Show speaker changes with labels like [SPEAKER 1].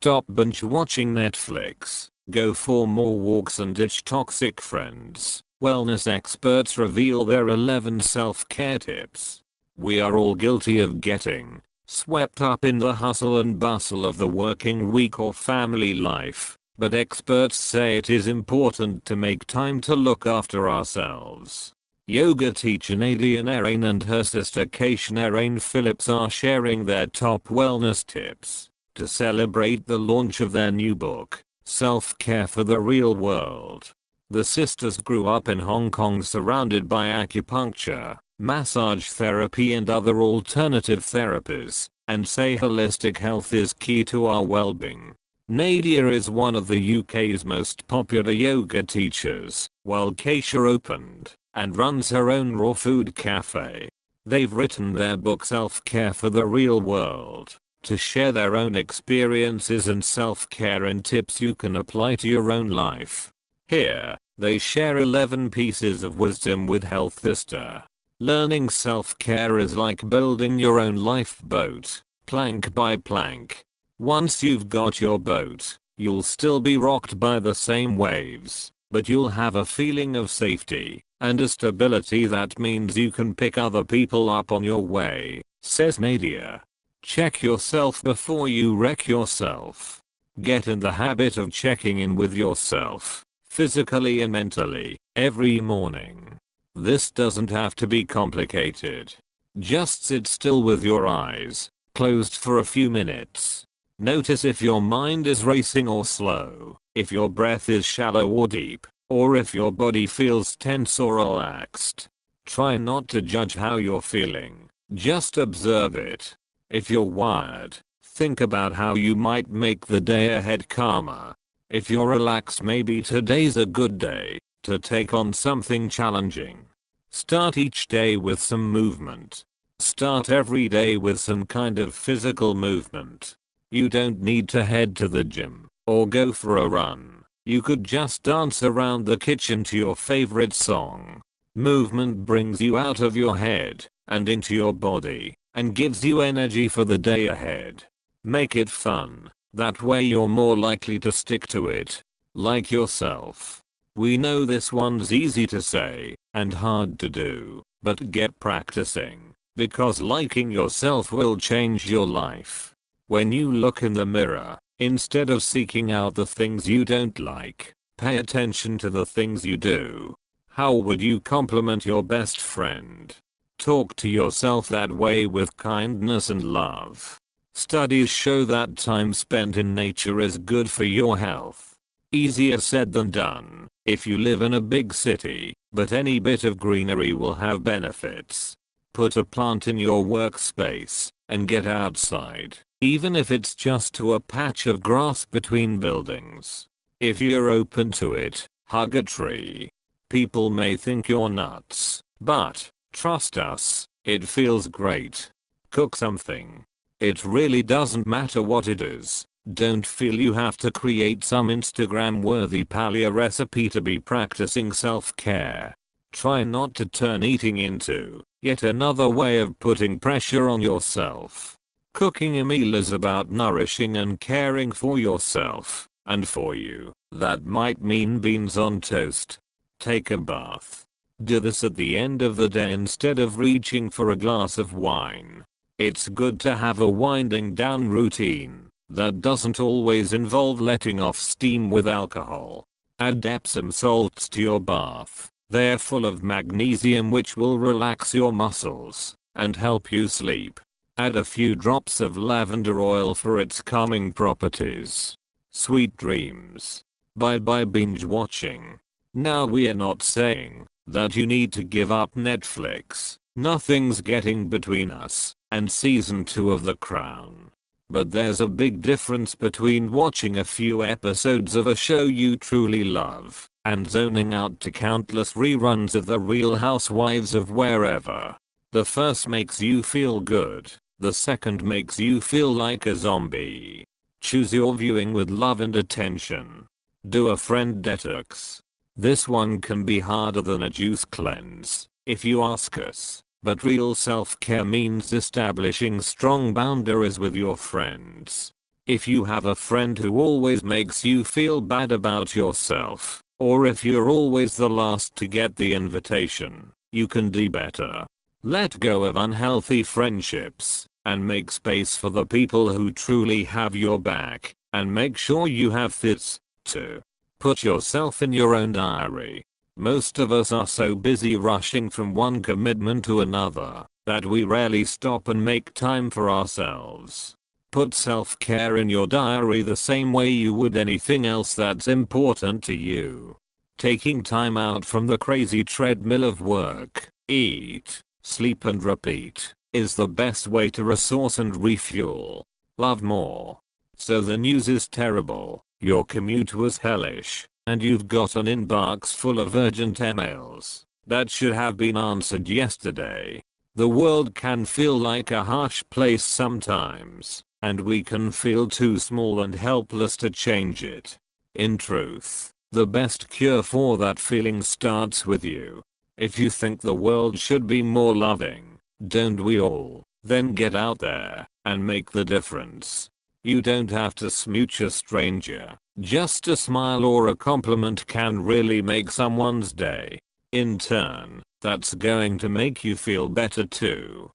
[SPEAKER 1] Stop binge watching Netflix, go for more walks and ditch toxic friends. Wellness experts reveal their 11 self-care tips. We are all guilty of getting swept up in the hustle and bustle of the working week or family life, but experts say it is important to make time to look after ourselves. Yoga teacher Nadia Narain and her sister Katia Narain Phillips are sharing their top wellness tips to celebrate the launch of their new book, Self-Care for the Real World. The sisters grew up in Hong Kong surrounded by acupuncture, massage therapy and other alternative therapies, and say holistic health is key to our well-being. Nadia is one of the UK's most popular yoga teachers, while Katia opened and runs her own raw food cafe. They've written their book Self-Care for the Real World to share their own experiences and self-care and tips you can apply to your own life. Here, they share 11 pieces of wisdom with Health Sister. Learning self-care is like building your own lifeboat, plank by plank. Once you've got your boat, you'll still be rocked by the same waves, but you'll have a feeling of safety and a stability that means you can pick other people up on your way, says Nadia. Check yourself before you wreck yourself. Get in the habit of checking in with yourself, physically and mentally, every morning. This doesn't have to be complicated. Just sit still with your eyes closed for a few minutes. Notice if your mind is racing or slow, if your breath is shallow or deep, or if your body feels tense or relaxed. Try not to judge how you're feeling, just observe it. If you're wired, think about how you might make the day ahead calmer. If you're relaxed, maybe today's a good day to take on something challenging. Start each day with some movement. Start every day with some kind of physical movement. You don't need to head to the gym or go for a run. You could just dance around the kitchen to your favorite song. Movement brings you out of your head and into your body and gives you energy for the day ahead. Make it fun. That way you're more likely to stick to it. Like yourself. We know this one's easy to say and hard to do, but get practicing, because liking yourself will change your life. When you look in the mirror, instead of seeking out the things you don't like, pay attention to the things you do. How would you compliment your best friend? Talk to yourself that way with kindness and love. Studies show that time spent in nature is good for your health. Easier said than done if you live in a big city, but any bit of greenery will have benefits. Put a plant in your workspace and get outside, even if it's just to a patch of grass between buildings. If you're open to it, hug a tree. People may think you're nuts, but trust us, it feels great. Cook something. It really doesn't matter what it is. Don't feel you have to create some Instagram-worthy paleo recipe to be practicing self-care. Try not to turn eating into yet another way of putting pressure on yourself. Cooking a meal is about nourishing and caring for yourself, and for you, that might mean beans on toast. Take a bath. Do this at the end of the day instead of reaching for a glass of wine. It's good to have a winding down routine that doesn't always involve letting off steam with alcohol. Add Epsom salts to your bath. They're full of magnesium, which will relax your muscles and help you sleep. Add a few drops of lavender oil for its calming properties. Sweet dreams. Bye bye binge watching. Now, we are not saying that you need to give up Netflix. Nothing's getting between us and season 2 of The Crown. But there's a big difference between watching a few episodes of a show you truly love and zoning out to countless reruns of The Real Housewives of wherever. The first makes you feel good. The second makes you feel like a zombie. Choose your viewing with love and attention. Do a friend detox. This one can be harder than a juice cleanse, if you ask us. But real self-care means establishing strong boundaries with your friends. If you have a friend who always makes you feel bad about yourself, or if you're always the last to get the invitation, you can do better. Let go of unhealthy friendships, and make space for the people who truly have your back, and make sure you have this, too. Put yourself in your own diary. Most of us are so busy rushing from one commitment to another, that we rarely stop and make time for ourselves. Put self-care in your diary the same way you would anything else that's important to you. Taking time out from the crazy treadmill of work, eat, sleep and repeat is the best way to resource and refuel. Love more. So the news is terrible, your commute was hellish, and you've got an inbox full of urgent emails that should have been answered yesterday. The world can feel like a harsh place sometimes, and we can feel too small and helpless to change it. In truth, the best cure for that feeling starts with you. If you think the world should be more loving, don't we all, then get out there and make the difference. You don't have to smooch a stranger. Just a smile or a compliment can really make someone's day. In turn, that's going to make you feel better too.